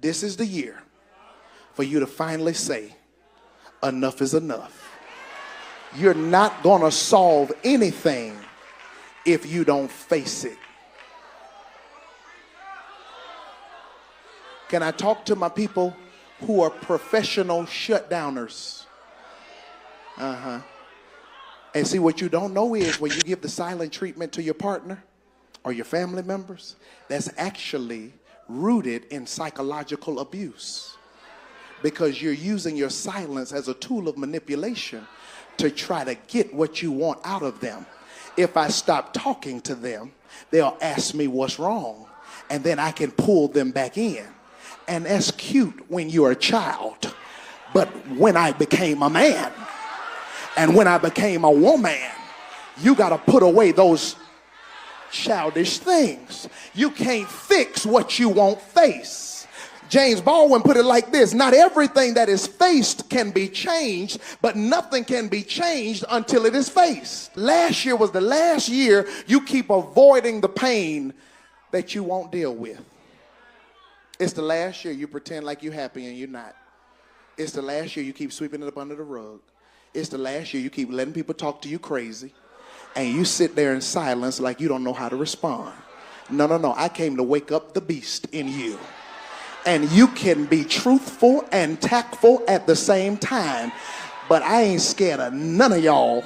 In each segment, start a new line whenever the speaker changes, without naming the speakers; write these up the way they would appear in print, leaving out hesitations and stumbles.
This is the year for you to finally say, enough is enough. You're not going to solve anything if you don't face it. Can I talk to my people who are professional shutdowners? And see, what you don't know is when you give the silent treatment to your partner or your family members, that's actually rooted in psychological abuse, because you're using your silence as a tool of manipulation to try to get what you want out of them. If I stop talking to them, they'll ask me what's wrong, and then I can pull them back in. And that's cute when you're a child. But when I became a man and when I became a woman, you got to put away those childish things. You can't fix what you won't face. James Baldwin put it like this: not everything that is faced can be changed, but nothing can be changed until it is faced. Last year was the last year you keep avoiding the pain that you won't deal with. It's the last year you pretend like you're happy and you're not. It's the last year you keep sweeping it up under the rug. It's the last year you keep letting people talk to you crazy, and you sit there in silence like you don't know how to respond. No. I came to wake up the beast in you. And you can be truthful and tactful at the same time. But I ain't scared of none of y'all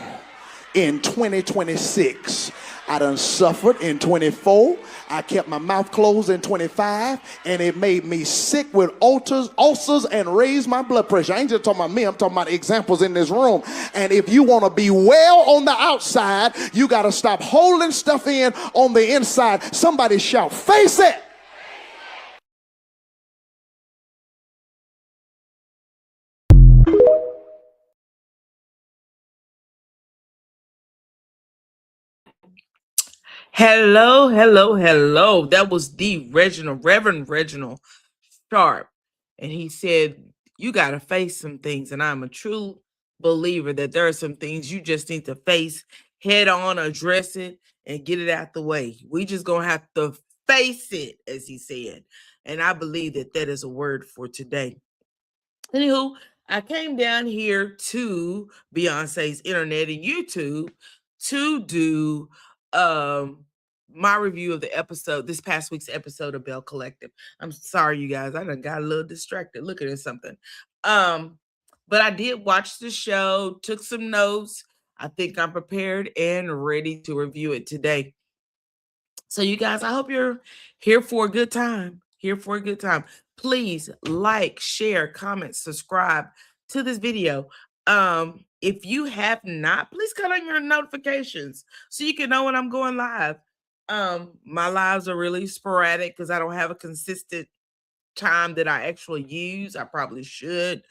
in 2026. I done suffered in 24. I kept my mouth closed in 25, and it made me sick with ulcers and raised my blood pressure. I ain't just talking about me, I'm talking about examples in this room. And if you want to be well on the outside, you got to stop holding stuff in on the inside. Somebody shout, face it.
Hello. That was the Reverend Reginald Sharp. And he said, you got to face some things. And I'm a true believer that there are some things you just need to face head on, address it, and get it out the way. We just going to have to face it, as he said. And I believe that that is a word for today. Anywho, I came down here to Beyonce's internet and YouTube to do my review of the episode, this past week's episode of Belle Collective. I'm sorry, you guys. I done got a little distracted looking at something. But I did watch the show, took some notes. I think I'm prepared and ready to review it today. So you guys, I hope you're here for a good time. Please like, share, comment, subscribe to this video. If you have not, please cut on your notifications so you can know when I'm going live. My lives are really sporadic because I don't have a consistent time that I actually use. I probably should,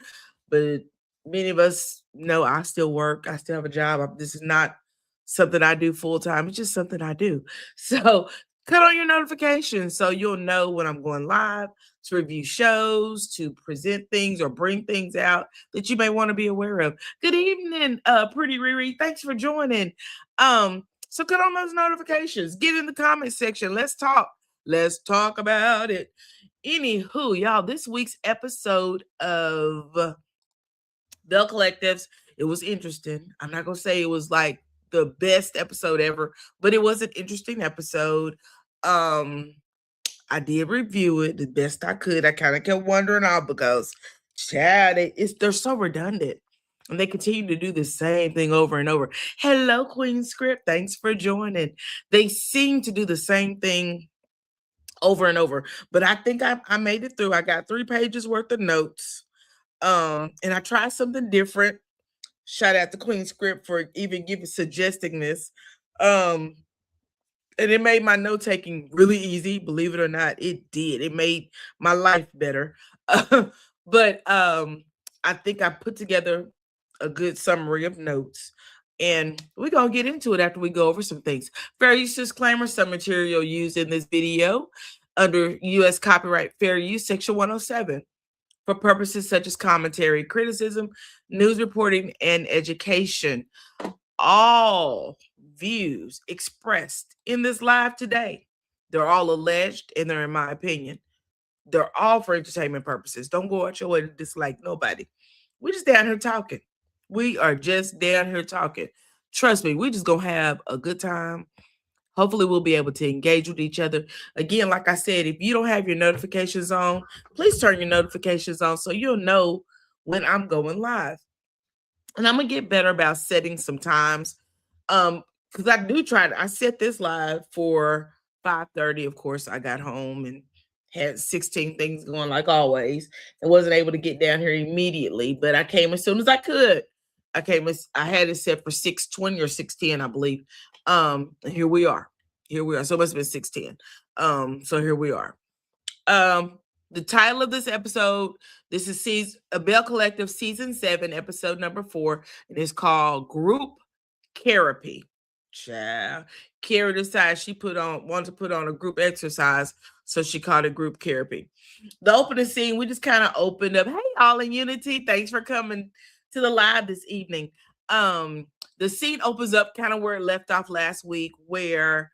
but many of us know I still work. I still have a job. This is not something I do full time. It's just something I do. So cut on your notifications so you'll know when I'm going live to review shows, to present things or bring things out that you may want to be aware of. Good evening, Pretty Riri. Thanks for joining. So cut on those notifications. Get in the comment section. Let's talk. Let's talk about it. Anywho, y'all, this week's episode of Belle Collectives, it was interesting. I'm not going to say it was like the best episode ever, but it was an interesting episode. I did review it the best I could. I kind of kept wondering out because, Chad, they're so redundant. And they continue to do the same thing over and over. Hello, Queen Script. Thanks for joining. They seem to do the same thing over and over. But I think I made it through. I got 3 pages worth of notes. And I tried something different. Shout out to Queen Script for even suggesting this. And it made my note taking really easy. Believe it or not, it did. It made my life better. But I think I put together a good summary of notes. And we're going to get into it after we go over some things. Fair use disclaimer: some material used in this video under U.S. Copyright Fair Use Section 107 for purposes such as commentary, criticism, news reporting, and education. All views expressed in this live today, they're all alleged and they're in my opinion. They're all for entertainment purposes. Don't go out your way to dislike nobody. We're just down here talking. We are just down here talking. Trust me, we just gonna have a good time. Hopefully, we'll be able to engage with each other. Again, like I said, if you don't have your notifications on, please turn your notifications on so you'll know when I'm going live. And I'm gonna get better about setting some times. Because I set this live for 5:30. Of course, I got home and had 16 things going like always, and wasn't able to get down here immediately, but I came as soon as I could. I had it set for 6:20 or 6:10, I believe. And here we are. So it must have been 6:10. So here we are. The title of this episode, this is a Belle Collective season 7, episode number 4, and it's called Group Kerrapy. Child. Kerry decided wanted to put on a group exercise, so she called it Group Kerrapy. The opening scene, we just kind of opened up. Hey, all in unity. Thanks for coming to the live this evening. The scene opens up kind of where it left off last week, where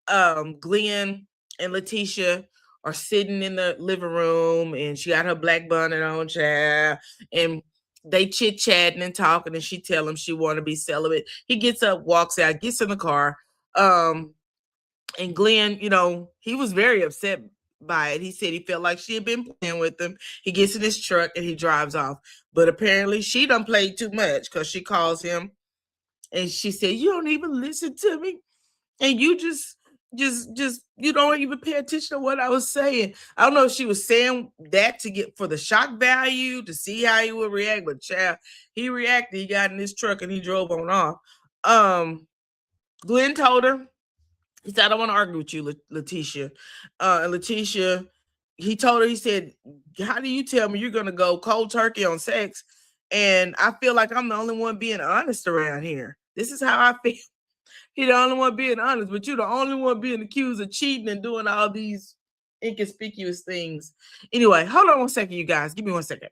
Glenn and Letitia are sitting in the living room, and she got her black bonnet on, child, and they chit-chatting and talking, and she tell him she want to be celibate. He gets up, walks out, gets in the car. And Glenn, he was very upset by it. He said he felt like she had been playing with him. He gets in his truck and he drives off. But apparently she done played too much, because she calls him and she said, "You don't even listen to me. And you just you don't even pay attention to what I was saying." I don't know if she was saying that to get for the shock value, to see how he would react, but child, he reacted. He got in his truck and he drove on off. Glenn told her, he said, "I don't want to argue with you, Letitia." And Letitia, he told her, he said, "How do you tell me you're gonna go cold turkey on sex? And I feel like I'm the only one being honest around here. This is how I feel." He the only one being honest, but you the only one being accused of cheating and doing all these inconspicuous things. Anyway, hold on one second, you guys. Give me 1 second.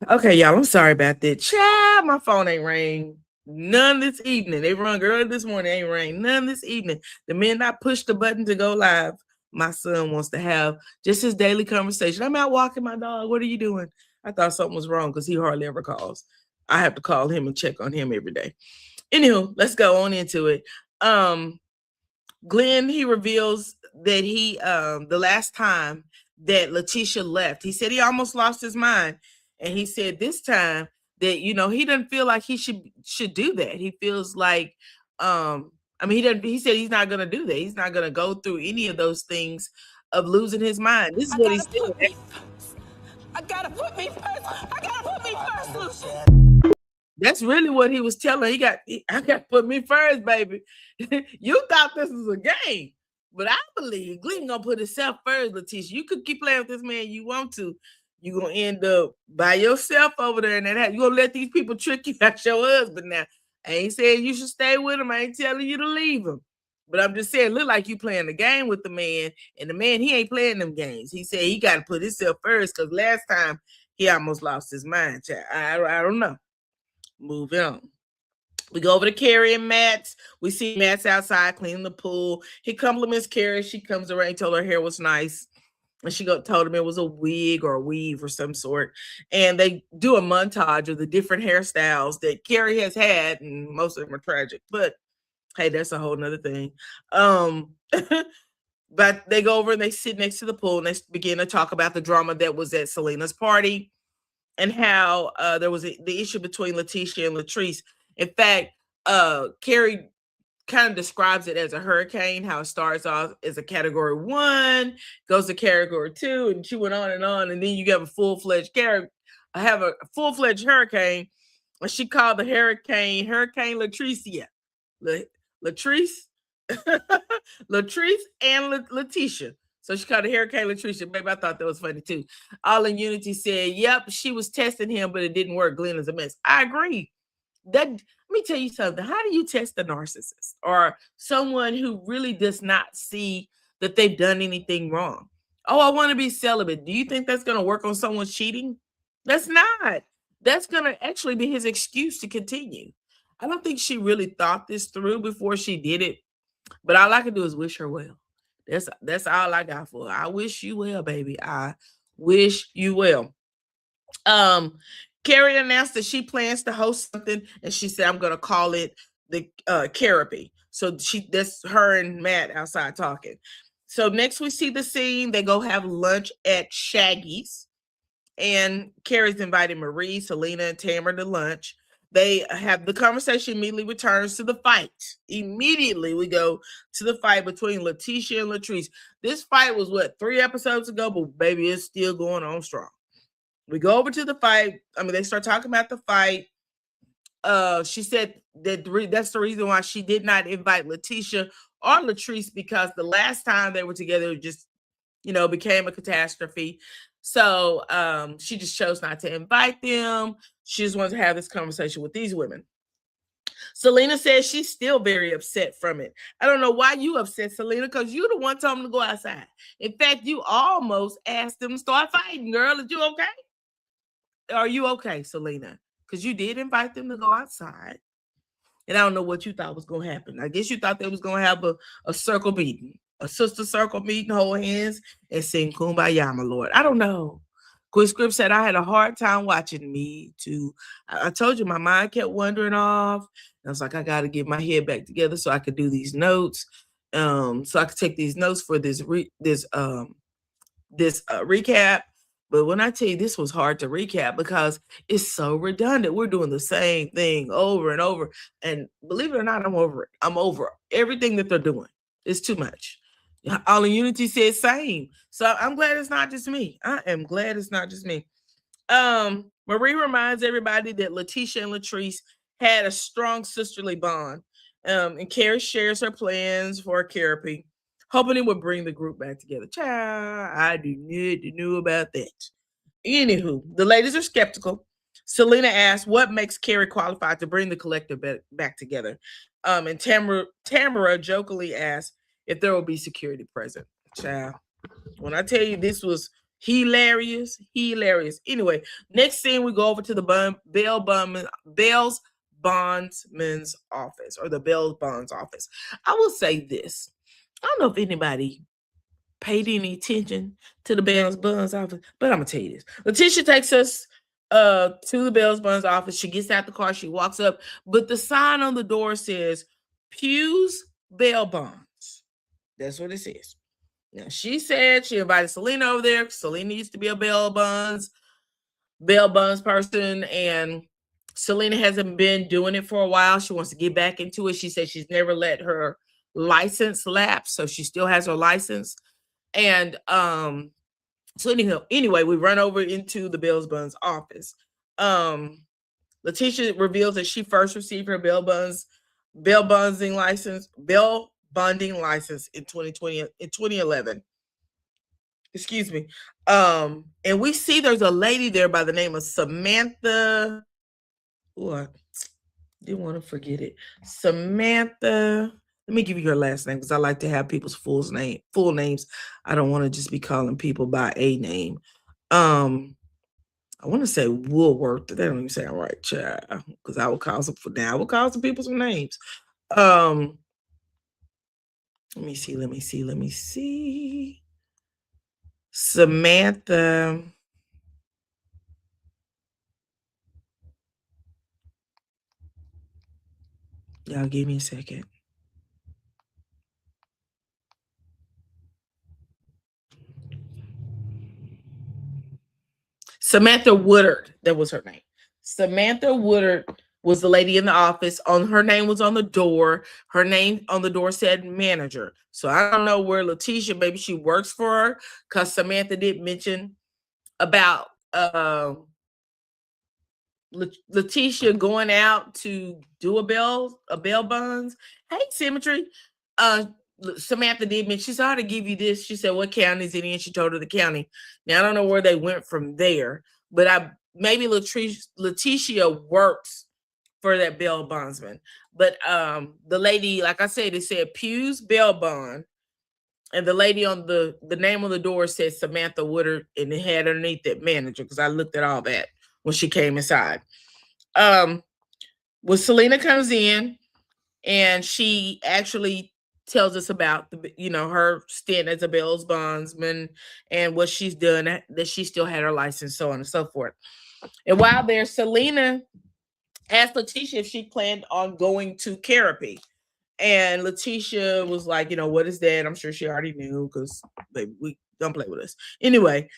Okay, y'all, I'm sorry about that. Child, my phone ain't ring none this evening. They rung early this morning, ain't ring none this evening. The minute I push the button to go live, my son wants to have just his daily conversation. "I'm out walking my dog. What are you doing?" I thought something was wrong because he hardly ever calls. I have to call him and check on him every day. Anywho, let's go on into it. Glenn, he reveals that the last time that Letitia left, he said he almost lost his mind. And he said this time that, he doesn't feel like he should do that. He feels like, he said he's not going to do that. He's not going to go through any of those things of losing his mind. This is what he said. I gotta put me first. I gotta put me first, Lucian. That's really what he was telling. I got to put me first, baby. You thought this was a game, but I believe Glenn gonna put himself first, Letitia. You could keep playing with this man you want to. You're gonna end up by yourself over there, and you're gonna let these people trick you out your husband. Now, I ain't saying you should stay with him. I ain't telling you to leave him. But I'm just saying, look like you playing the game with the man, and the man, he ain't playing them games. He said he got to put himself first, because last time he almost lost his mind. I don't know. Moving on. We go over to Carrie and Matt's. We see Matt's outside cleaning the pool. He compliments Carrie. She comes around and told her hair was nice. And she told him it was a wig or a weave or some sort. And they do a montage of the different hairstyles that Carrie has had, and most of them are tragic. But hey, that's a whole nother thing. But they go over and they sit next to the pool and they begin to talk about the drama that was at Selena's party, and how there was the issue between Letitia and Latrice. In fact, Carrie kind of describes it as a hurricane, how it starts off as a category 1, goes to category 2, and she went on, and then you have a full-fledged hurricane, and she called the Hurricane Latricia. Latrice? Latrice and Letitia. So she called her Hurricane Latricia. Baby, I thought that was funny too. All in Unity said, yep, she was testing him, but it didn't work. Glenn is a mess. I agree. Let me tell you something. How do you test a narcissist or someone who really does not see that they've done anything wrong? Oh, I want to be celibate. Do you think that's going to work on someone cheating? That's not. That's going to actually be his excuse to continue. I don't think she really thought this through before she did it. But all I can do is wish her well. That's all I got for her. I wish you well, baby. I wish you well. Carrie announced that she plans to host something, and she said, I'm gonna call it the Kerrapy. So that's her and Matt outside talking. So next we see the scene. They go have lunch at Shaggy's, and Carrie's invited Marie, Selena, and Tamara to lunch. They have the conversation, immediately returns to the fight. Immediately we go to the fight between Letitia and Latrice. This fight was 3 episodes ago, but baby, it's still going on strong. We go over to the fight. I mean, they start talking about the fight. She said that that's the reason why she did not invite Letitia or Latrice, because the last time they were together, it just, became a catastrophe. So she just chose not to invite them. She just wanted to have this conversation with these women. Selena says she's still very upset from it. I don't know why you upset, Selena, because you the one told them to go outside. In fact, you almost asked them to start fighting, girl. Are you okay? Are you okay, Selena? Because you did invite them to go outside. And I don't know what you thought was going to happen. I guess you thought they was going to have a circle meeting, a sister circle meeting, hold hands, and sing Kumbaya, my Lord. I don't know. Quick Script said, I had a hard time watching. Me too. I told you my mind kept wandering off. I was like, I got to get my head back together so I could do these notes. So I could take these notes for this recap. But when I tell you this was hard to recap because it's so redundant. We're doing the same thing over and over. And believe it or not, I'm over it. I'm over everything that they're doing. It's too much. All in Unity said same. So I'm glad it's not just me. I am glad it's not just me. Marie reminds everybody that Letitia and Latrice had a strong sisterly bond. And Carrie shares her plans for Kerrapy, hoping it would bring the group back together. Child, I do not know about that. Anywho, the ladies are skeptical. Selena asks what makes Carrie qualified to bring the collective back together. And Tamara jokingly asks if there will be security present. Child, when I tell you this was hilarious. Anyway, next scene we go over to the Belle's bondsman's office, or the Bell's bonds office. I will say this. I don't know if anybody paid any attention to the Bell's bonds office, but I'm gonna tell you this. Letitia takes us to the Bell's bonds office. She gets out the car, she walks up, but the sign on the door says Pew's Bell Bonds. That's what it says. Now, she said she invited Selena over there. Selena used to be a Bell Bonds person, and Selena hasn't been doing it for a while. She wants to get back into it. She said she's never let her license lapse, so she still has her license. And so anyway, we run over into the Bell's Bonds office. Letitia reveals that she first received her bail bonding license in 2011. Excuse me. And we see there's a lady there by the name of Samantha. Oh, I didn't want to forget it. Samantha. Let me give you her last name because I like to have people's full names. I don't want to just be calling people by a name. I want to say Woolworth. That don't even sound right, child. Because I will call some people some names. Let me see. Samantha. Y'all give me a second. Samantha Woodard, that was her name. Samantha Woodard was the lady in the office. Her name was on the door. Her name on the door said manager. So I don't know where Letitia, maybe she works for her, because Samantha did mention about Letitia going out to do a bail bonds. Hey, Symmetry. Samantha did mention, she said, I ought to give you this. She said, what county is it in? She told her the county. Now, I don't know where they went from there, but maybe Letitia works for that bail bondsman. But the lady, like I said, it said Pew's bail bond. And the lady on the name on the door said Samantha Woodard, and it had underneath that manager, because I looked at all that when she came inside. When Selena comes in, and she actually tells us about her stint as a bail bondsman and what she's done, that she still had her license, so on and so forth. And while there, Selena asked Letitia if she planned on going to Kerrapy. And Letitia was like, what is that? I'm sure she already knew, because we don't play with us. Anyway,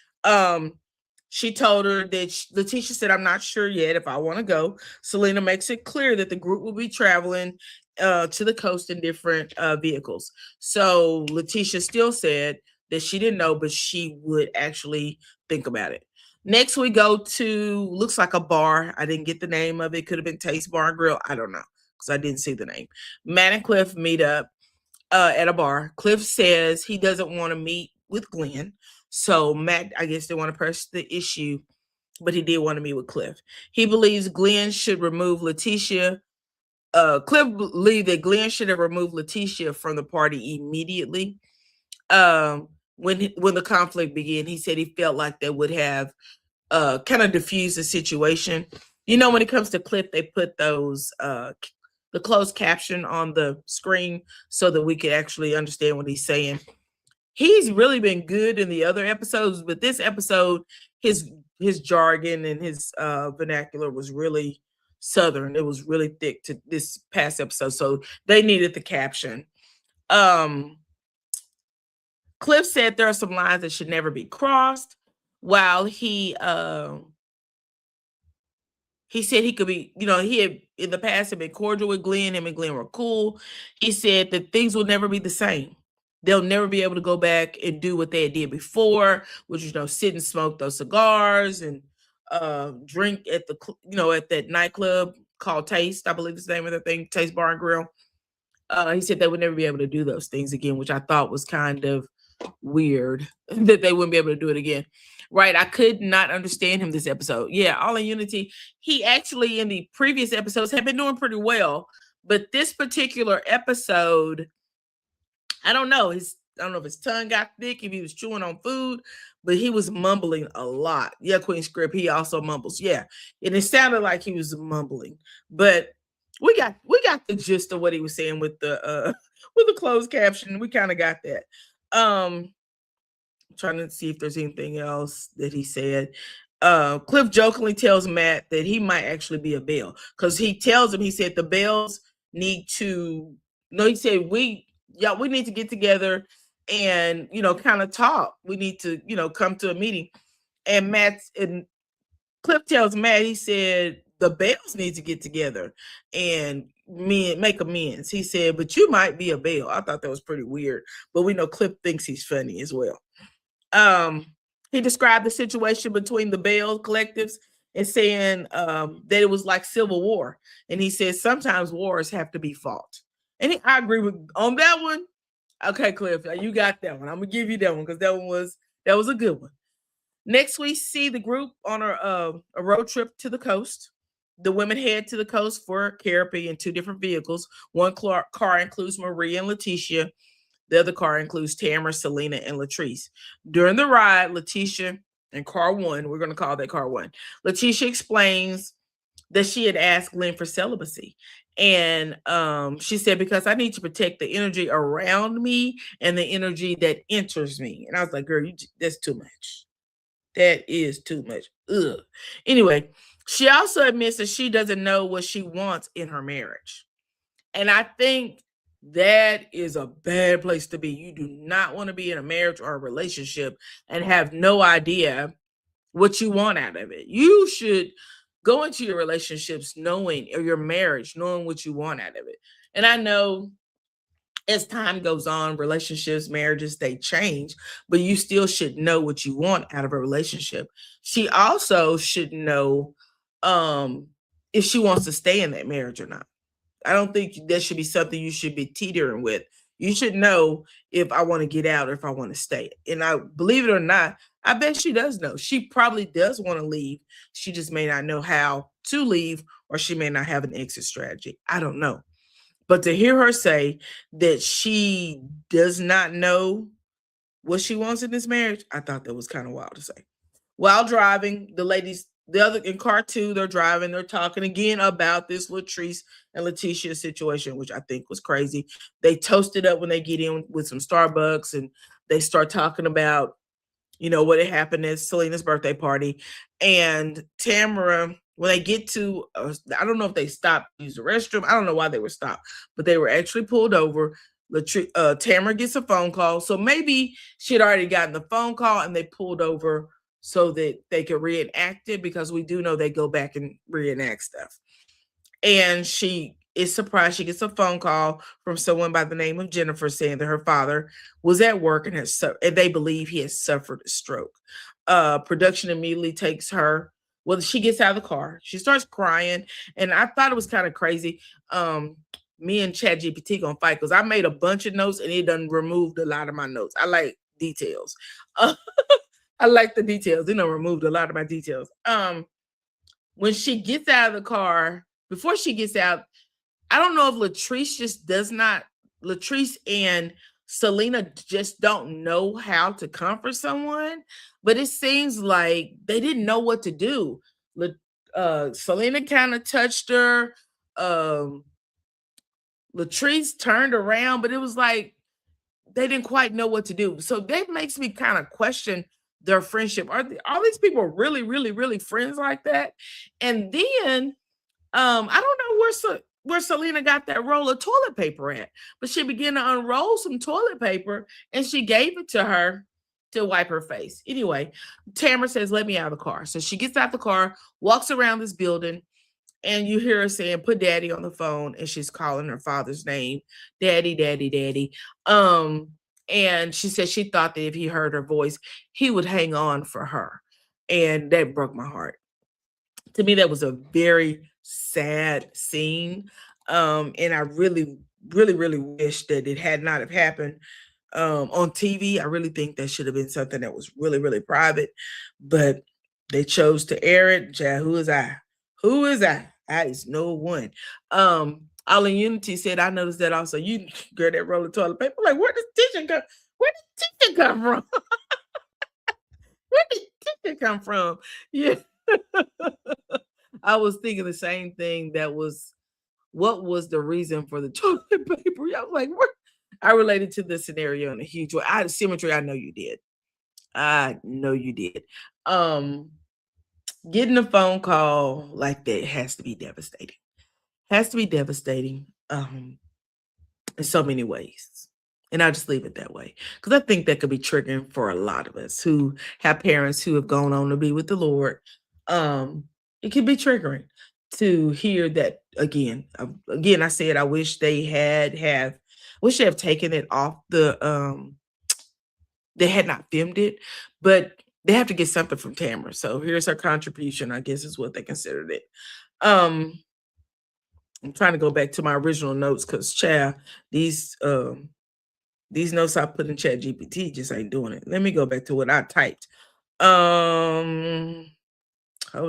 she told her that Letitia said, I'm not sure yet if I want to go. Selena makes it clear that the group will be traveling to the coast in different vehicles. So Letitia still said that she didn't know, but she would actually think about it. Next, we go to, looks like a bar. I didn't get the name of it. Could have been Taste Bar and Grill. I don't know, because I didn't see the name. Matt and Cliff meet up at a bar. Cliff says he doesn't want to meet with Glenn. So Matt, I guess they want to press the issue, but he did want to meet with Cliff. He believes Glenn should remove Letitia. Cliff believed that Glenn should have removed Letitia from the party immediately. When the conflict began, he said he felt like that would have kind of diffused the situation. When it comes to Cliff, they put those the closed caption on the screen so that we could actually understand what he's saying. He's really been good in the other episodes, but this episode, his jargon and his vernacular was really Southern. It was really thick to this past episode, so they needed the caption. Cliff said there are some lines that should never be crossed, while he said he could be, he had in the past had been cordial with Glenn. Him and Glenn were cool. He said that things will never be the same. They'll never be able to go back and do what they did before, which is, sit and smoke those cigars and drink at the, at that nightclub called Taste, I believe is the name of the thing, Taste Bar and Grill. He said they would never be able to do those things again, which I thought was kind of weird that they wouldn't be able to do it again. Right. I could not understand him this episode. Yeah. All in Unity. He actually in the previous episodes had been doing pretty well, but this particular episode, I don't know if his tongue got thick, if he was chewing on food, but he was mumbling a lot. Yeah. Queen Script. He also mumbles. Yeah. And it sounded like he was mumbling, but we got the gist of what he was saying with the closed caption. We kind of got that. Trying to see if there's anything else that he said. Cliff jokingly tells Matt that he might actually be a bail, because he tells him, he said the bails need to, he said we need to get together and, kind of talk. We need to, come to a meeting. And Cliff tells Matt, he said the bails need to get together and make amends. He said, but you might be a bail. I thought that was pretty weird, but we know Cliff thinks he's funny as well. He described the situation between the Belle Collectives and saying that it was like civil war. And he says sometimes wars have to be fought. And I agree on that one. Okay, Cliff, you got that one. I'm gonna give you that one, because that was a good one. Next, we see the group on a road trip to the coast. The women head to the coast for Kerrapy in 2 different vehicles. One car includes Maria and Letitia. The other car includes Tamara, Selena, and Latrice. During the ride, Letitia and car 1, we're going to call that car 1, Letitia explains that she had asked Glenn for celibacy. And she said, because I need to protect the energy around me and the energy that enters me. And I was like, girl, that's too much. That is too much. Ugh. Anyway, she also admits that she doesn't know what she wants in her marriage. And I think that is a bad place to be. You do not want to be in a marriage or a relationship and have no idea what you want out of it. You should go into your relationships knowing, or your marriage, knowing what you want out of it. And I know as time goes on, relationships, marriages, they change, but you still should know what you want out of a relationship. She also should know if she wants to stay in that marriage or not. I don't think that should be something you should be teetering with. You should know if I want to get out or if I want to stay. And I believe it or not, I bet she does know. She probably does want to leave. She just may not know how to leave, or she may not have an exit strategy. I don't know. But to hear her say that she does not know what she wants in this marriage, I thought that was kind of wild to say. While driving, the other in car two, they're driving, they're talking again about this Latrice and Letitia situation, which I think was crazy. They toast it up when they get in with some Starbucks, and they start talking about, what had happened at Selena's birthday party. And Tamara, when they get to, I don't know if they stopped to use the restroom. I don't know why they were stopped, but they were actually pulled over. Tamara gets a phone call. So maybe she had already gotten the phone call and they pulled over so that they could reenact it, because we do know they go back and reenact stuff. And she is surprised. She gets a phone call from someone by the name of Jennifer saying that her father was at work and and they believe he has suffered a stroke. Production immediately takes her. Well, she gets out of the car. She starts crying, and I thought it was kind of crazy. Me and ChatGPT gonna fight because I made a bunch of notes and it done removed a lot of my notes. I like details. I like the details. It done removed a lot of my details. When she gets out of the car, before she gets out, I don't know if Latrice and Selena just don't know how to comfort someone, but it seems like they didn't know what to do. Selena kind of touched her. Latrice turned around, but it was like they didn't quite know what to do. So that makes me kind of question their friendship. Are these people really, really, really friends like that? And then I don't know where Selena got that roll of toilet paper at, but she began to unroll some toilet paper and she gave it to her to wipe her face. Anyway, Tamara says, "Let me out of the car." So she gets out the car, walks around this building, and you hear her saying, "Put daddy on the phone," and she's calling her father's name, "Daddy, daddy, daddy." And she said she thought that if he heard her voice, he would hang on for her. And that broke my heart. To me, that was a very sad scene. And I really, really, really wish that it had not have happened on TV. I really think that should have been something that was really, really private, but they chose to air it. Child, who is I? Who is I? I is no one. All in Unity said, "I noticed that also." You girl, that roll of toilet paper. Like, where does tissue come? Where does tissue come from? Where did tissue come from? Yeah. I was thinking the same thing. What was the reason for the toilet paper? I was like, what? I related to the scenario in a huge way. Symmetry, I know you did. I know you did. Getting a phone call like that has to be devastating. Has to be devastating in so many ways. And I'll just leave it that way. Because I think that could be triggering for a lot of us who have parents who have gone on to be with the Lord. It can be triggering to hear that again. Again, I said I wish they have taken it off they had not filmed it, but they have to get something from Tamara. So here's her contribution, I guess is what they considered it. I'm trying to go back to my original notes because these notes I put in ChatGPT just ain't doing it. Let me go back to what I typed. Hold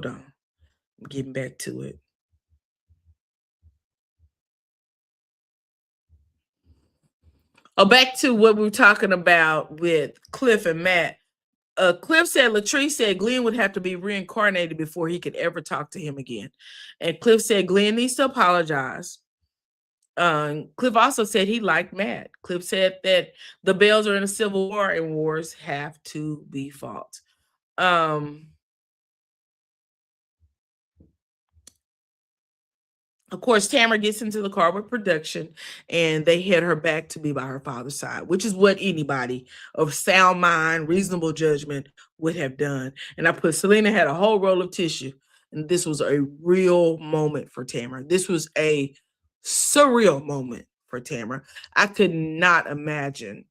on. I'm getting back to it. Back to what we were talking about with Cliff and Matt. Cliff said Latrice said Glenn would have to be reincarnated before he could ever talk to him again. And Cliff said Glenn needs to apologize. Cliff also said he liked Matt. Cliff said that the Bells are in a civil war and wars have to be fought. Of course, Tamara gets into the car with production and they head her back to be by her father's side, which is what anybody of sound mind, reasonable judgment would have done. And I put Selena had a whole roll of tissue. And this was a real moment for Tamara. This was a surreal moment for Tamara. I could not imagine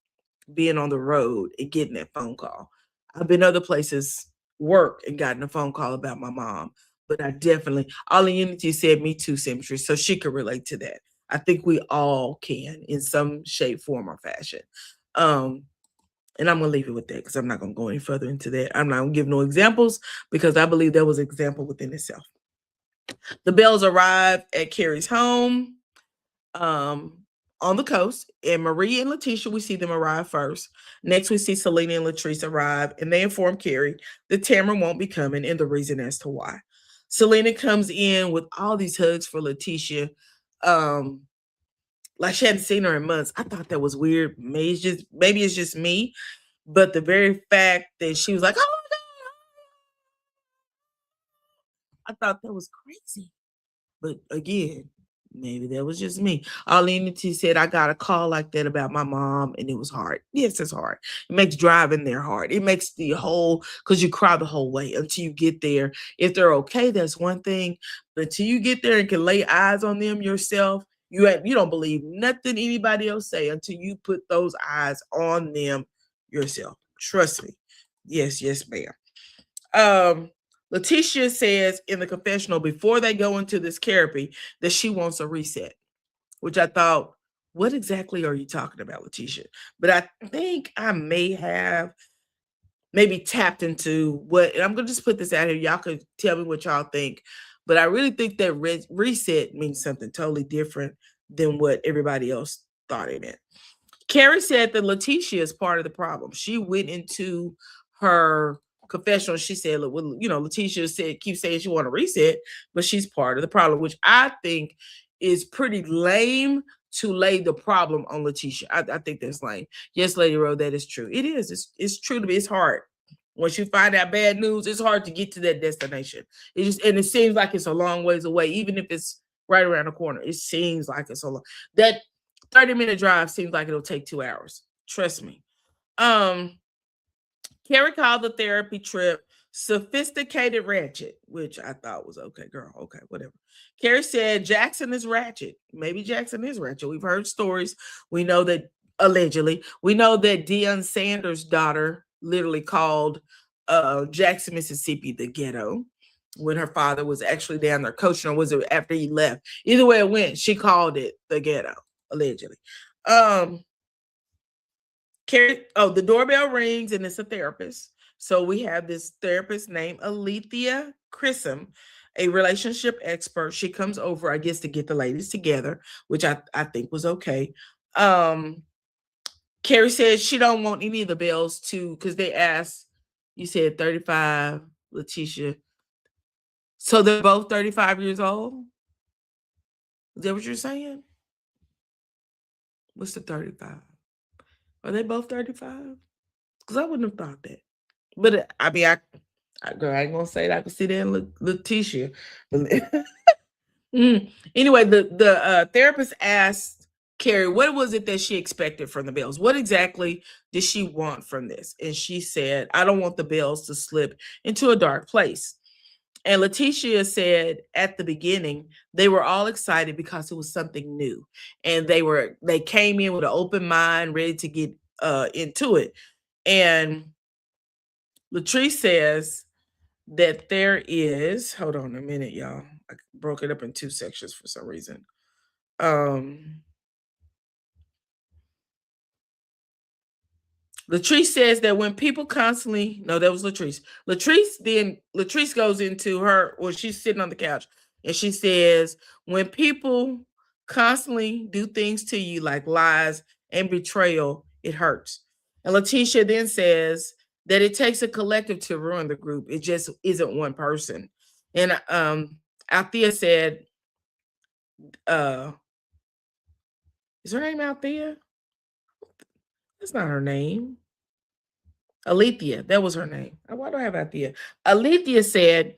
being on the road and getting that phone call. I've been other places, work, and gotten a phone call about my mom. But I definitely, All in Unity said me too, Symmetry, so she could relate to that. I think we all can in some shape, form, or fashion. And I'm going to leave it with that because I'm not going to go any further into that. I'm not going to give no examples because I believe that was an example within itself. The Bells arrive at Carrie's home on the coast, and Marie and Letitia, we see them arrive first. Next, we see Selena and Latrice arrive, and they inform Carrie that Tamara won't be coming and the reason as to why. Selena comes in with all these hugs for Letitia. Like she hadn't seen her in months. I thought that was weird. Maybe it's just me, but the very fact that she was like, "Oh my God," I thought that was crazy. But again, maybe that was just me. Arlene said, I got a call like that about my mom, and it was hard. Yes, it's hard. It makes driving there hard. It makes the whole, because you cry the whole way until you get there. If they're okay, that's one thing. But until you get there and can lay eyes on them yourself, you don't believe nothing anybody else say until you put those eyes on them yourself. Trust me. Yes, ma'am. Letitia says in the confessional before they go into this Kerrapy that she wants a reset, which I thought, what exactly are you talking about, Letitia? But I think I may have maybe tapped into what, and I'm going to just put this out here. Y'all could tell me what y'all think. But I really think that reset means something totally different than what everybody else thought it meant. Carrie said that Letitia is part of the problem. She went into her confessional. She said, well, Letitia keeps saying she want to reset, but she's part of the problem, which I think is pretty lame to lay the problem on Letitia. I think that's lame. Yes, Lady Rowe, that is true. It is. It's true to me. It's hard. Once you find out bad news, it's hard to get to that destination. And it seems like it's a long ways away, even if it's right around the corner. It seems like it's a long. That 30-minute drive seems like it'll take 2 hours. Trust me. Carrie called the therapy trip sophisticated ratchet, which I thought was okay, girl. Okay, whatever. Carrie said Jackson is ratchet. Maybe Jackson is ratchet. We've heard stories. We know that allegedly. We know that Deion Sanders' daughter literally called Jackson, Mississippi, the ghetto when her father was actually down there coaching, or was it after he left? Either way it went, she called it the ghetto, allegedly. Carrie, the doorbell rings and it's a therapist. So we have this therapist named Alethea Chrism, a relationship expert. She comes over, I guess, to get the ladies together, which I think was okay. Carrie says she don't want any of the Bells to, because they asked, you said 35, Letitia. So they're both 35 years old? Is that what you're saying? What's the 35? Are they both 35? Because I wouldn't have thought that. But I mean, I ain't gonna say that I could sit there and look Letitia. Anyway, the therapist asked Carrie, what was it that she expected from the Bells? What exactly did she want from this? And she said, I don't want the Bells to slip into a dark place. And Letitia said at the beginning, they were all excited because it was something new. And they came in with an open mind, ready to get into it. And Latrice says that there is, hold on a minute, y'all. I broke it up in 2 sections for some reason. Latrice says that when people constantly, no, that was Latrice. Latrice goes into her, well, she's sitting on the couch and she says, when people constantly do things to you like lies and betrayal, it hurts. And Letitia then says that it takes a collective to ruin the group. It just isn't one person. And Althea said, is her name Althea? That's not her name. Alethea, that was her name. Why do I have Althea? Alethea said,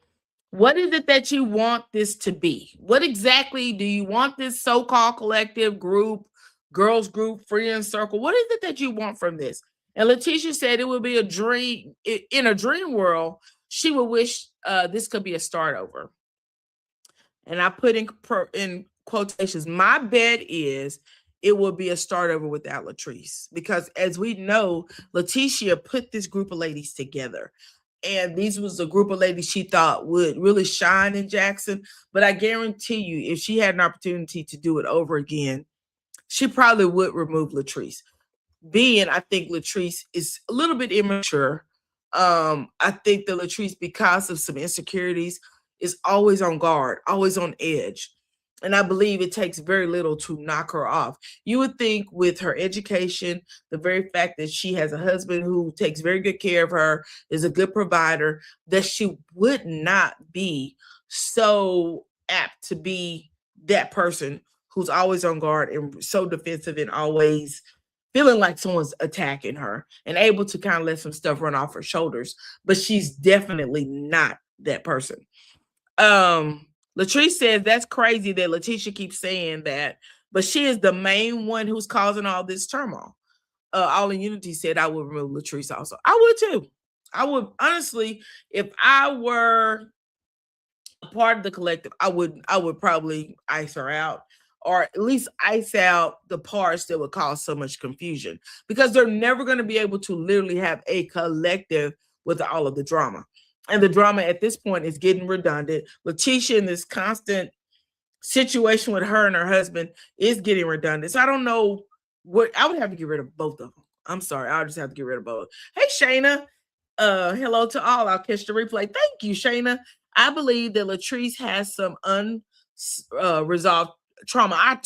what is it that you want this to be? What exactly do you want this so-called collective group, girls group, friend circle? What is it that you want from this? And Letitia said it would be a dream. In a dream world, she would wish this could be a start over. And I put in quotations, my bet is it will be a start over without Latrice. Because as we know, Letitia put this group of ladies together. And these was a group of ladies she thought would really shine in Jackson. But I guarantee you, if she had an opportunity to do it over again, she probably would remove Latrice. I think Latrice is a little bit immature. I think that Latrice, because of some insecurities, is always on guard, always on edge. And I believe it takes very little to knock her off. You would think with her education, the very fact that she has a husband who takes very good care of her, is a good provider, that she would not be so apt to be that person who's always on guard and so defensive and always feeling like someone's attacking her and able to kind of let some stuff run off her shoulders. But she's definitely not that person. Latrice says that's crazy that Letitia keeps saying that, but she is the main one who's causing all this turmoil. All in Unity said I would remove Latrice also. I would too. I would, honestly, if I were a part of the collective, I would probably ice her out, or at least ice out the parts that would cause so much confusion, because they're never going to be able to literally have a collective with all of the drama. And the drama at this point is getting redundant. Letitia in this constant situation with her and her husband is getting redundant. So I don't know what, I would have to get rid of both of them. I'm sorry, I'll just have to get rid of both. Hey, Shayna. Hello to all. I'll catch the replay. Thank you, Shayna. I believe that Latrice has some unresolved trauma.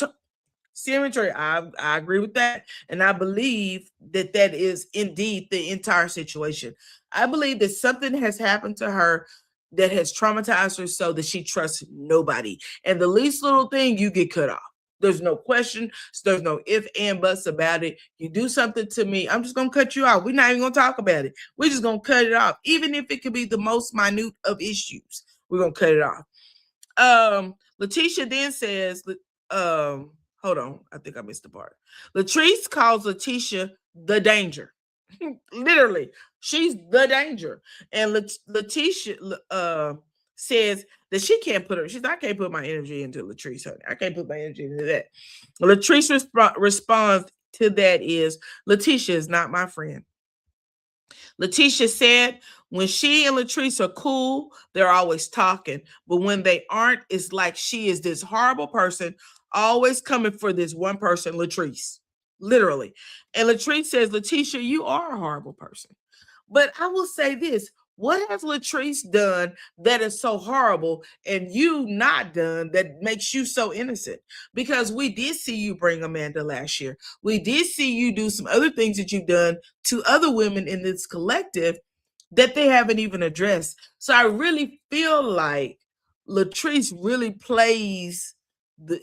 Symmetry, I agree with that. And I believe that that is indeed the entire situation. I believe that something has happened to her that has traumatized her so that she trusts nobody. And the least little thing, you get cut off. There's no question. There's no if and buts about it. You do something to me, I'm just going to cut you off. We're not even going to talk about it. We're just going to cut it off. Even if it could be the most minute of issues, we're going to cut it off. Letitia then says, hold on, I think I missed the part. Latrice calls Letitia the danger. Literally, she's the danger. And Letitia says that she can't put her, she's, I can't put my energy into Latrice, honey. I can't put my energy into that. Latrice responds to that is, Letitia is not my friend. Letitia said, when she and Latrice are cool, they're always talking. But when they aren't, it's like she is this horrible person, always coming for this one person, Latrice. Literally. And Latrice says, Letitia, you are a horrible person. But I will say this. What has Latrice done that is so horrible and you not done that makes you so innocent? Because we did see you bring Amanda last year. We did see you do some other things that you've done to other women in this collective that they haven't even addressed. So I really feel like Latrice really plays,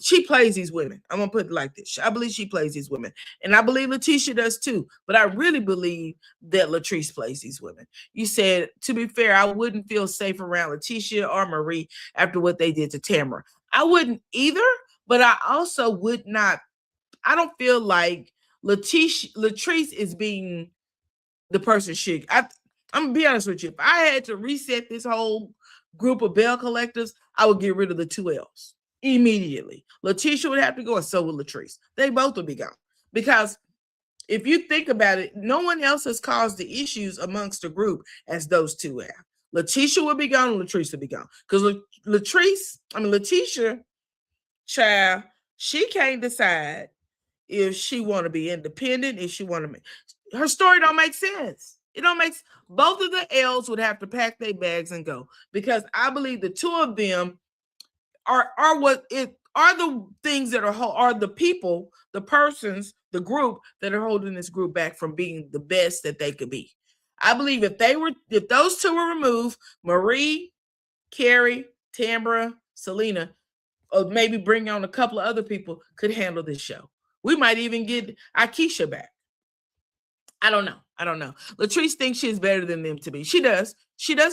she plays these women. I'm going to put it like this. I believe she plays these women. And I believe Letitia does too. But I really believe that Latrice plays these women. You said, to be fair, I wouldn't feel safe around Letitia or Marie after what they did to Tamara. I wouldn't either, but I also would not, I don't feel like Latrice is being the person she, I'm going to be honest with you. If I had to reset this whole group of Belle Collectives, I would get rid of the two L's. Immediately. Letitia would have to go, and so would Latrice. They both would be gone. Because if you think about it, no one else has caused the issues amongst the group as those two have. Letitia would be gone, and Latrice would be gone. Because Letitia, child, she can't decide if she want to be independent, if she want to make, her story don't make sense. It don't make, both of the L's would have to pack their bags and go. Because I believe the two of them are what it are, the things that are the people, the persons, the group that are holding this group back from being the best that they could be. I believe if those two were removed, Marie, Carrie, Tamara, Selena, or maybe bring on a couple of other people, could handle this show. We might even get Akeisha back. I don't know. Latrice thinks she's better than them to be. She does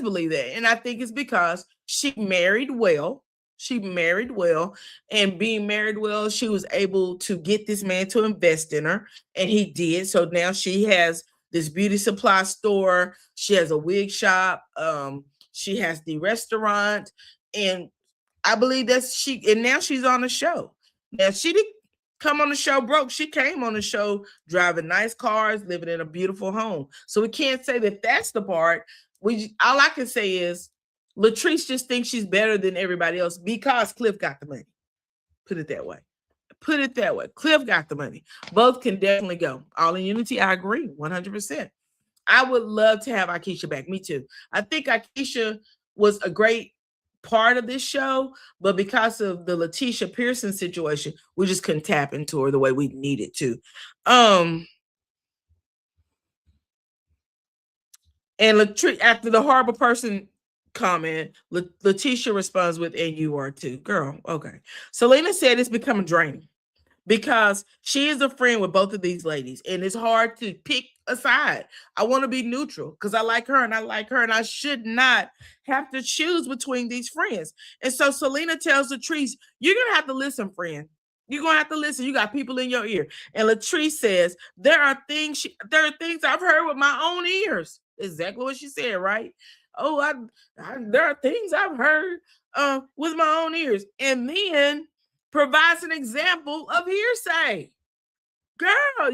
believe that. And I think it's because she married well. And being married well, she was able to get this man to invest in her, and he did. So now she has this beauty supply store. She has a wig shop. She has the restaurant, and I believe and now she's on the show. Now, she didn't come on the show broke. She came on the show driving nice cars, living in a beautiful home. So we can't say that that's the part all I can say is Latrice just thinks she's better than everybody else because Cliff got the money. Put it that way. Cliff got the money. Both can definitely go. All in Unity, I agree 100%. I would love to have Akeisha back. Me too. I think Akeisha was a great part of this show, but because of the Letitia Pearson situation, we just couldn't tap into her the way we needed to. And after the horrible person comment, Letitia responds with, and you are too. Girl, okay. Selena said it's becoming draining because she is a friend with both of these ladies, and it's hard to pick a side. I want to be neutral because I like her and I should not have to choose between these friends. And so Selena tells Latrice, you're going to have to listen, friend. You're going to have to listen. You got people in your ear. And Latrice says, there are things I've heard with my own ears. Exactly what she said, right? Oh, there are things I've heard with my own ears. And then provides an example of hearsay. Girl,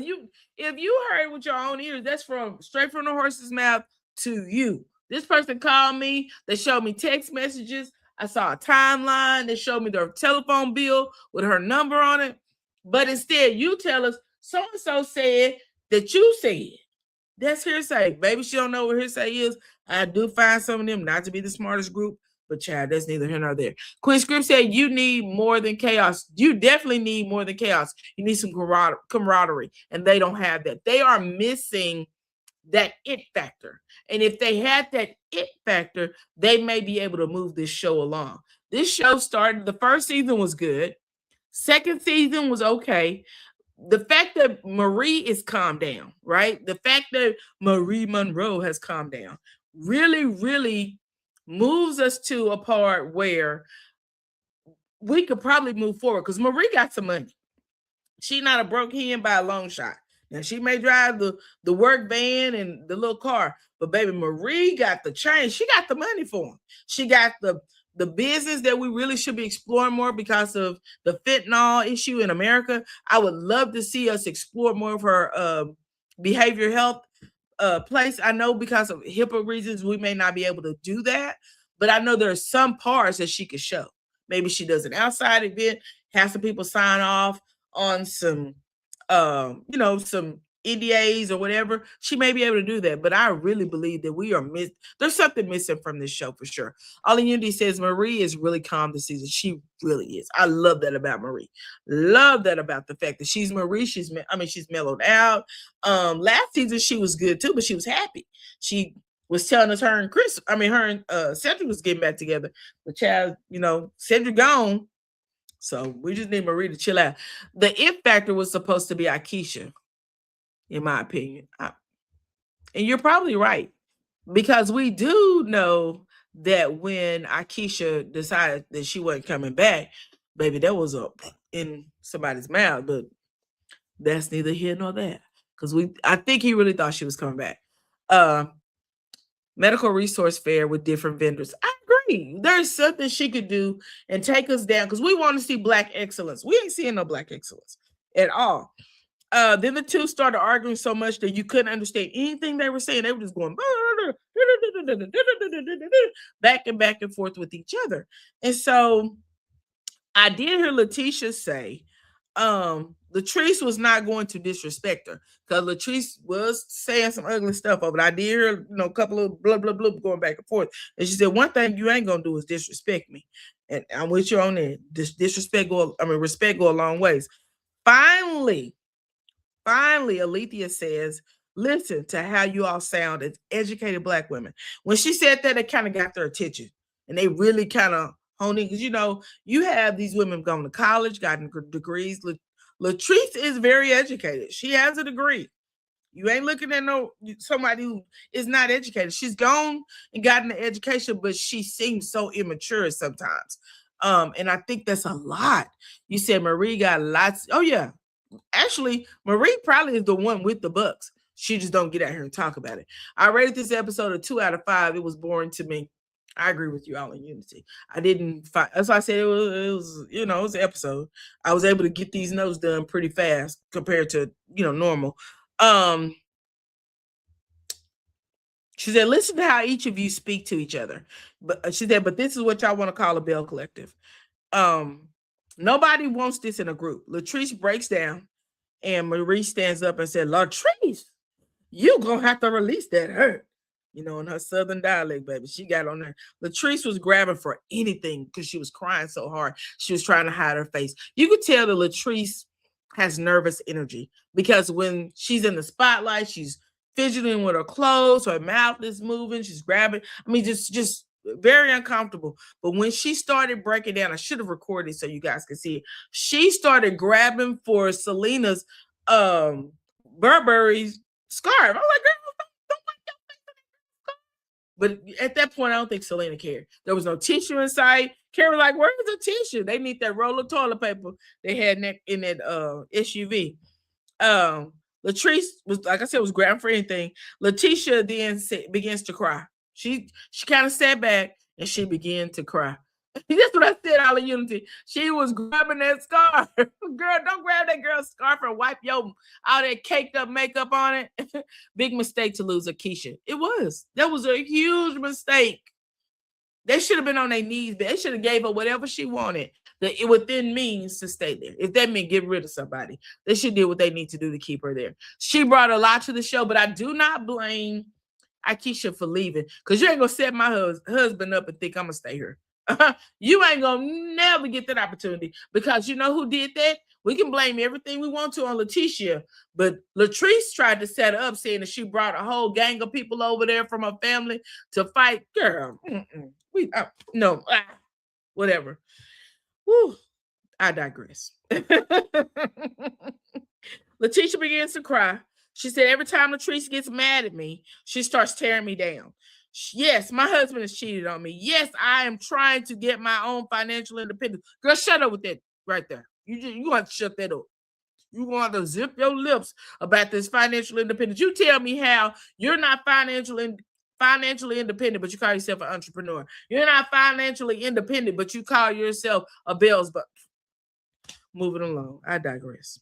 if you heard with your own ears, that's straight from the horse's mouth to you. This person called me. They showed me text messages. I saw a timeline. They showed me their telephone bill with her number on it. But instead, you tell us so-and-so said that you said. That's hearsay. Baby, she don't know what hearsay is. I do find some of them not to be the smartest group, but child, that's neither here nor there. Quinn Script said you need more than chaos. You definitely need more than chaos. You need some camaraderie, and they don't have that. They are missing that it factor. And if they had that it factor, they may be able to move this show along. This show started, the first season was good. Second season was okay. The fact that Marie is calmed down, right? The fact that Marie Monroe has calmed down really, really moves us to a part where we could probably move forward because Marie got some money. She's not a broke hen by a long shot. Now, she may drive the work van and the little car, but baby, Marie got the change. She got the money for them. She got the business that we really should be exploring more because of the fentanyl issue in America. I would love to see us explore more of her behavioral health place. I know because of HIPAA reasons, we may not be able to do that, but I know there are some parts that she could show. Maybe she does an outside event, have some people sign off on some, some NDAs or whatever. She may be able to do that, but I really believe that there's something missing from this show for sure. All in Unity says Marie is really calm this season. She really is. I love that about Marie. Love that about the fact that she's Marie. She's mellowed out. Last season she was good too, but she was happy. She was telling us her and Cedric was getting back together. But child, Cedric gone. So we just need Marie to chill out. The it factor was supposed to be Akeisha, in my opinion. And you're probably right. Because we do know that when Akeisha decided that she wasn't coming back, baby, that was in somebody's mouth. But that's neither here nor there. Because I think he really thought she was coming back. Medical resource fair with different vendors. I agree. There's something she could do and take us down because we want to see Black excellence. We ain't seeing no Black excellence at all. Then the two started arguing so much that you couldn't understand anything they were saying. They were just going back and forth with each other. And so I did hear Letitia say Latrice was not going to disrespect her because Latrice was saying some ugly stuff over it. I did hear, a couple of blah, blah, blah going back and forth. And she said, one thing you ain't going to do is disrespect me. And I'm with you on that. Respect go a long ways. Finally, Alethea says, listen to how you all sound as educated Black women. When she said that, it kind of got their attention. And they really kind of honed in because, you have these women going to college, gotten degrees. Latrice is very educated. She has a degree. You ain't looking at somebody who is not educated. She's gone and gotten an education, but she seems so immature sometimes. And I think that's a lot. You said Marie got lots. Oh, yeah. Actually, Marie probably is the one with the bucks. She just don't get out here and talk about it. I rated this episode a 2 out of 5. It was boring to me. I agree with you all in Unity. I didn't find, that's why I said it was it was an episode. I was able to get these notes done pretty fast compared to, normal. She said, listen to how each of you speak to each other. But she said, but this is what y'all want to call a Belle Collective. Nobody wants this in a group. Latrice breaks down and Marie stands up and said, Latrice, you gonna have to release that hurt. In her southern dialect, baby. She got on there. Latrice was grabbing for anything because she was crying so hard. She was trying to hide her face. You could tell that Latrice has nervous energy because when she's in the spotlight, she's fidgeting with her clothes, her mouth is moving, she's grabbing. I mean, just very uncomfortable. But when she started breaking down, I should have recorded so you guys can see it. She started grabbing for Selena's Burberry scarf. I'm like, girl, don't but at that point, I don't think Selena cared. There was no tissue in sight. Carrie was like, where's the tissue? They need that roll of toilet paper they had in that SUV. Latrice was, like I said, was grabbing for anything. Letitia then begins to cry. She kind of sat back and she began to cry. That's what I said, all in unity. She was grabbing that scarf. Girl, don't grab that girl's scarf and wipe all that caked up makeup on it. Big mistake to lose Akeisha. It was. That was a huge mistake. They should have been on their knees. They should have gave her whatever she wanted. It within means to stay there. If that meant get rid of somebody, they should do what they need to do to keep her there. She brought a lot to the show, but I do not blame Akeisha for leaving because you ain't going to set my husband up and think I'm going to stay here. You ain't gonna never get that opportunity because you know who did that? We can blame everything we want to on Letitia, but Latrice tried to set up saying that she brought a whole gang of people over there from her family to fight. Girl, whatever. Whew, I digress. Letitia begins to cry. She said every time Latrice gets mad at me, she starts tearing me down. Yes, my husband has cheated on me. Yes, I am trying to get my own financial independence. Girl, shut up with that right there. You want to shut that up. You want to zip your lips about this financial independence. You tell me how you're not financially independent, but you call yourself an entrepreneur. You're not financially independent, but you call yourself a Bell's butt. Moving along. I digress.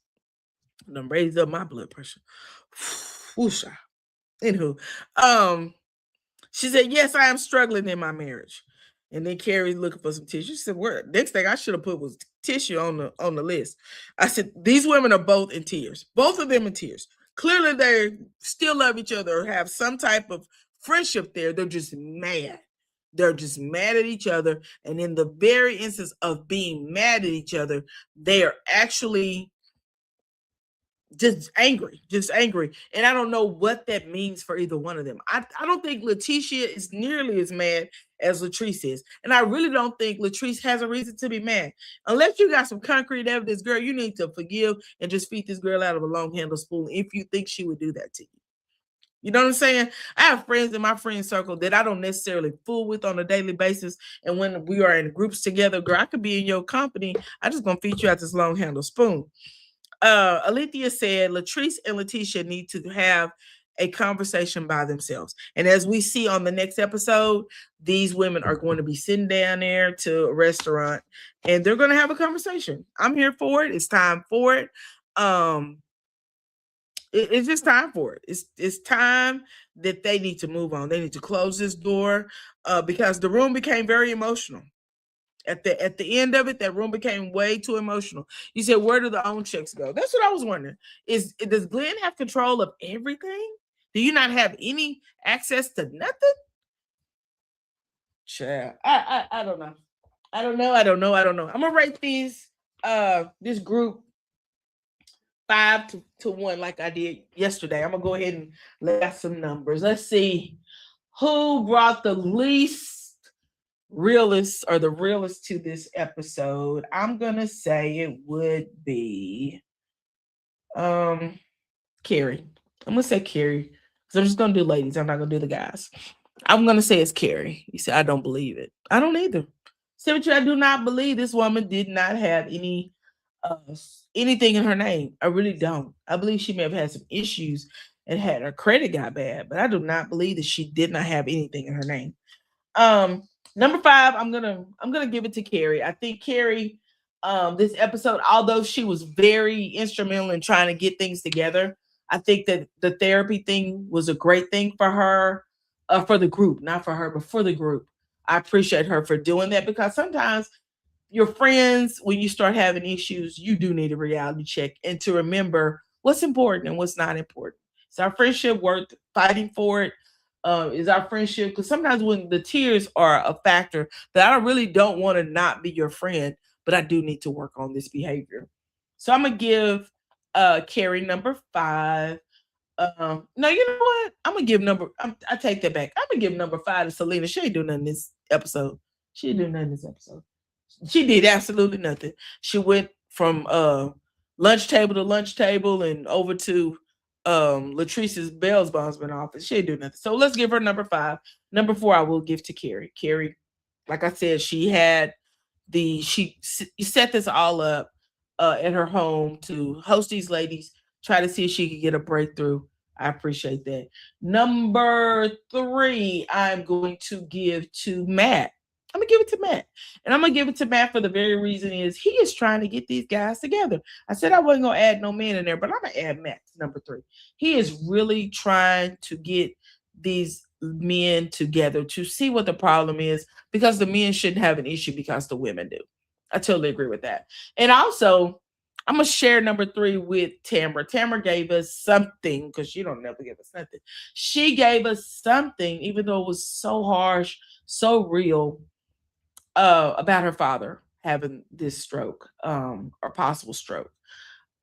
I'm gonna raise up my blood pressure. Whoosha. Anywho, she said, yes, I am struggling in my marriage. And then Carrie's looking for some tissue. She said, where? Next thing I should have put was tissue on the list. I said, these women are both in tears. Both of them in tears. Clearly they still love each other or have some type of friendship there. They're just mad. They're just mad at each other. And in the very instance of being mad at each other, they are actually just angry. And I don't know what that means for either one of them. I don't think Letitia is nearly as mad as Latrice is. And I really don't think Latrice has a reason to be mad. Unless you got some concrete evidence, girl, you need to forgive and just feed this girl out of a long-handled spoon if you think she would do that to you. You know what I'm saying? I have friends in my friend circle that I don't necessarily fool with on a daily basis. And when we are in groups together, girl, I could be in your company. I just gonna feed you out this long-handled spoon. Alethea said Latrice and Letitia need to have a conversation by themselves. And as we see on the next episode, these women are going to be sitting down there to a restaurant and they're going to have a conversation. I'm here for it. It's time for it. It's just time for it. It's time that they need to move on. They need to close this door because the room became very emotional. At the end of it, that room became way too emotional. You said, where do the own checks go? That's what I was wondering. Does Glenn have control of everything? Do you not have any access to nothing? Child, I don't know. I don't know. I'm gonna rate this group 5 to 1 like I did yesterday. I'm gonna go ahead and lay out some numbers. Let's see who brought the least realist to this episode. I'm gonna say it would be Carrie. I'm gonna say Carrie because I'm just gonna do ladies. I'm not gonna do the guys. I'm gonna say it's Carrie. You said I don't believe it. I don't either. Symmetry, I do not believe this woman did not have anything in her name. I really don't. I believe she may have had some issues and had her credit got bad, but I do not believe that she did not have anything in her name. Number 5, I'm gonna give it to Kerry. I think Kerry, this episode, although she was very instrumental in trying to get things together, I think that the therapy thing was a great thing for her. for the group, not for her, but for the group. I appreciate her for doing that because sometimes your friends, when you start having issues, you do need a reality check and to remember what's important and what's not important. Is our friendship worth fighting for it? Is our friendship, because sometimes when the tears are a factor, that I really don't want to not be your friend, but I do need to work on this behavior. So I'm gonna give Carrie number 5. No, you know what? I'm gonna give I take that back. I'm gonna give number 5 to Selena. She ain't doing nothing this episode. She ain't doing nothing this episode. She did absolutely nothing. She went from lunch table and over to Latrice's Bell's bondsman office. She didn't do nothing. So let's give her number 5. Number 4 I will give to Carrie. Carrie, like I said, she set this all up at her home to host these ladies, try to see if she could get a breakthrough. I appreciate that. Number 3, I'm going to give to Matt. I'm gonna give it to Matt. And I'm gonna give it to Matt for the very reason is he is trying to get these guys together. I said I wasn't gonna add no man in there, but I'm gonna add Matt to number 3. He is really trying to get these men together to see what the problem is because the men shouldn't have an issue because the women do. I totally agree with that. And also, I'm gonna share number 3 with Tamara. Tamara gave us something because she don't never give us nothing. She gave us something, even though it was so harsh, so real, about her father having this stroke, or possible stroke.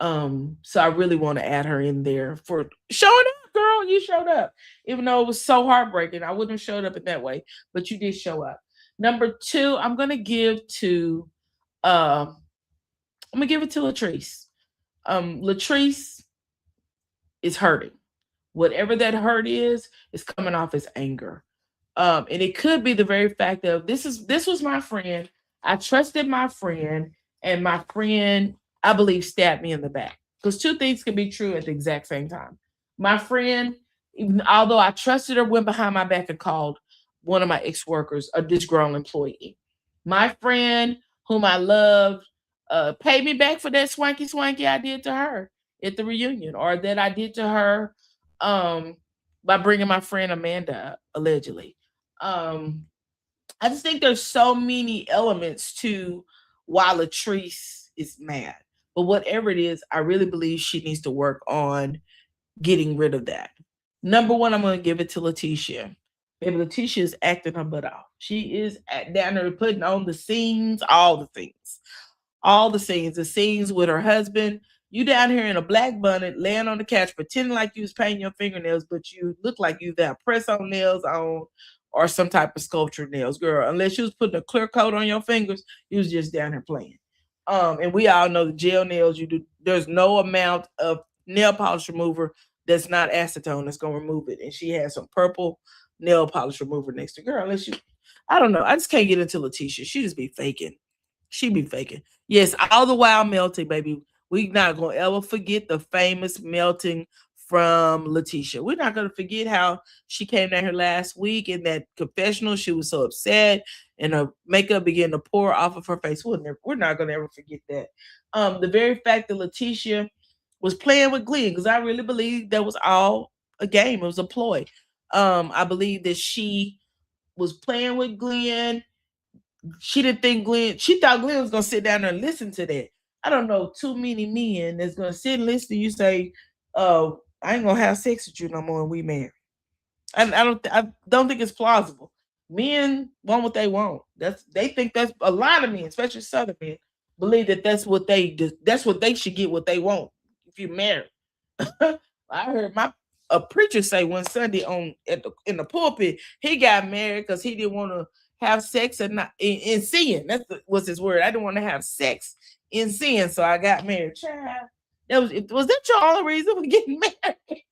So I really want to add her in there for showing up, girl. You showed up, even though it was so heartbreaking. I wouldn't have showed up in that way, but you did show up. Number 2, I'm gonna give to, I'm gonna give it to Latrice. Latrice is hurting. Whatever that hurt is coming off as anger. And it could be the very fact of this was my friend. I trusted my friend, and my friend, I believe, stabbed me in the back. Because 2 things can be true at the exact same time. My friend, although I trusted her, went behind my back and called one of my ex-workers a disgruntled employee. My friend, whom I loved, paid me back for that swanky I did to her at the reunion, or that I did to her um, by bringing my friend Amanda up, allegedly. Um, I just think there's so many elements to why Latrice is mad. But whatever it is, I really believe she needs to work on getting rid of that. Number 1, I'm going to give it to Letitia. Baby, Letitia is acting her butt off. She is down there putting on the scenes, all the things. All the scenes with her husband. You down here in a black bonnet, laying on the couch, pretending like you was painting your fingernails, but you look like you got press-on nails on or some type of sculpture nails, girl. Unless you was putting a clear coat on your fingers, you was just down here playing. And we all know the gel nails you do. There's no amount of nail polish remover that's not acetone that's gonna remove it. And she has some purple nail polish remover next to girl. Unless you, I don't know. I just can't get into Letitia. She just be faking. She be faking. Yes, all the while melting, baby. We not gonna ever forget the famous melting from Letitia. We're not gonna forget how she came down here last week in that confessional. She was so upset, and her makeup began to pour off of her face. We're not gonna ever forget that. The very fact that Letitia was playing with Glenn, because I really believe that was all a game. It was a ploy. I believe that she was playing with Glenn. She didn't think Glenn, she thought Glenn was gonna sit down there and listen to that. I don't know too many men that's gonna sit and listen to you say, I ain't gonna have sex with you no more when we marry. I don't think it's plausible. Men want what they want. They think that's a lot of men, especially Southern men, believe that that's what they should get what they want if you marry. I heard my a preacher say one Sunday in the pulpit he got married because he didn't want to have sex and not in sin. Was his word. I didn't want to have sex in sin, so I got married. Child, was that your only reason for getting married?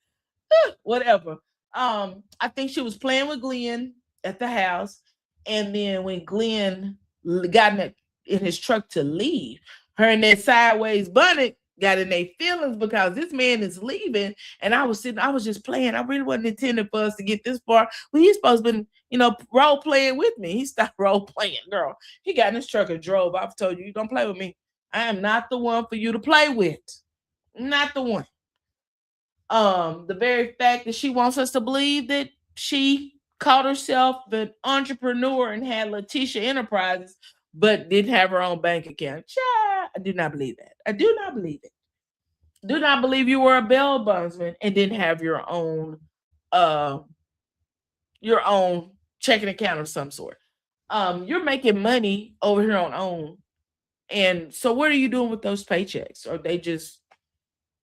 Whatever. I think she was playing with Glenn at the house, and then when Glenn got in his truck to leave, her and that sideways bunny got in their feelings because this man is leaving, and I was just playing. I really wasn't intending for us to get this far. Well, he's supposed to been, role playing with me. He stopped role playing, girl. He got in his truck and drove. I've told you, don't play with me. I am not the one for you to play with. Not the one. The very fact that she wants us to believe that she called herself an entrepreneur and had Letitia Enterprises, but didn't have her own bank account. Child, I do not believe that. I do not believe it. Do not believe you were a bail bondsman and didn't have your own checking account of some sort. You're making money over here on OWN. And so what are you doing with those paychecks? Are they just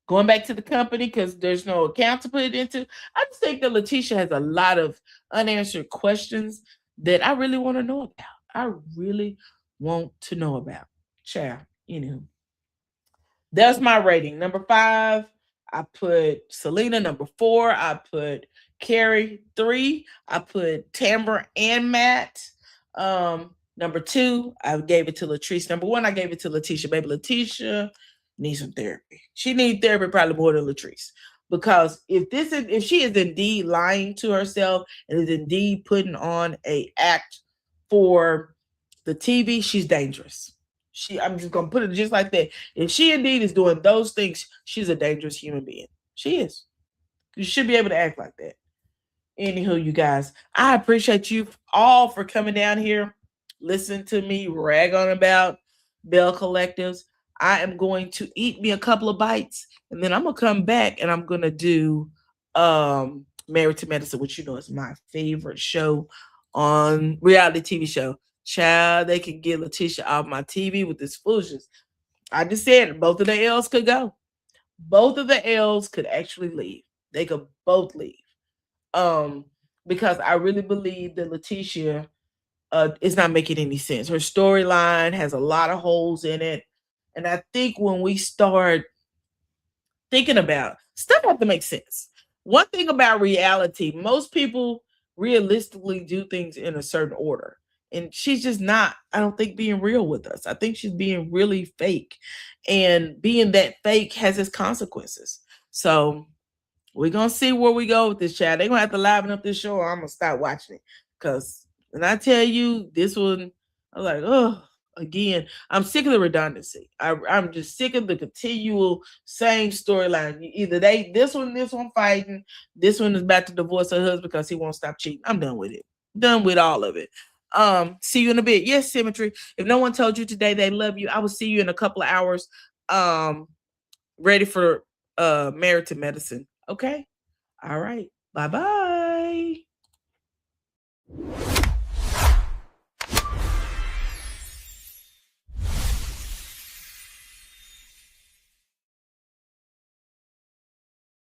going back to the company because there's no account to put it into? I just think that Letitia has a lot of unanswered questions that I really want to know about. I really want to know about. Child, that's my rating. Number 5, I put Selena. Number 4, I put Carrie. 3, I put Tamara and Matt. Number 2, I gave it to Latrice. Number 1, I gave it to Letitia. Baby, Letitia needs some therapy. She needs therapy probably more than Latrice. Because if she is indeed lying to herself and is indeed putting on a act for the TV, she's dangerous. I'm just gonna put it just like that. If she indeed is doing those things, she's a dangerous human being. She is. You should be able to act like that. Anywho, you guys, I appreciate you all for coming down here, listen to me rag on about Belle Collectives. I am going to eat me a couple of bites, and then I'm gonna come back and I'm gonna do Married to Medicine, which is my favorite show on reality TV show. Child, they can get Letitia off my TV with this foolishness. I just said both of the L's could go. Both of the L's could actually leave. They could both leave. Because I really believe that Letitia is not making any sense. Her storyline has a lot of holes in it. And I think when we start thinking about stuff, have to make sense. One thing about reality, most people realistically do things in a certain order. And she's just not, I don't think, being real with us. I think she's being really fake. And being that fake has its consequences. So we're going to see where we go with this, child. They're going to have to liven up this show, or I'm going to stop watching it. Because when I tell you this one, I'm like, oh, again, I'm sick of the redundancy. I'm just sick of the continual same storyline. Either this one fighting, this one is about to divorce her husband because he won't stop cheating. I'm done with it. Done with all of it. See you in a bit. Yes, Symmetry. If no one told you today they love you, I will see you in a couple of hours. Ready for Married to Medicine. Okay. All right. Bye-bye.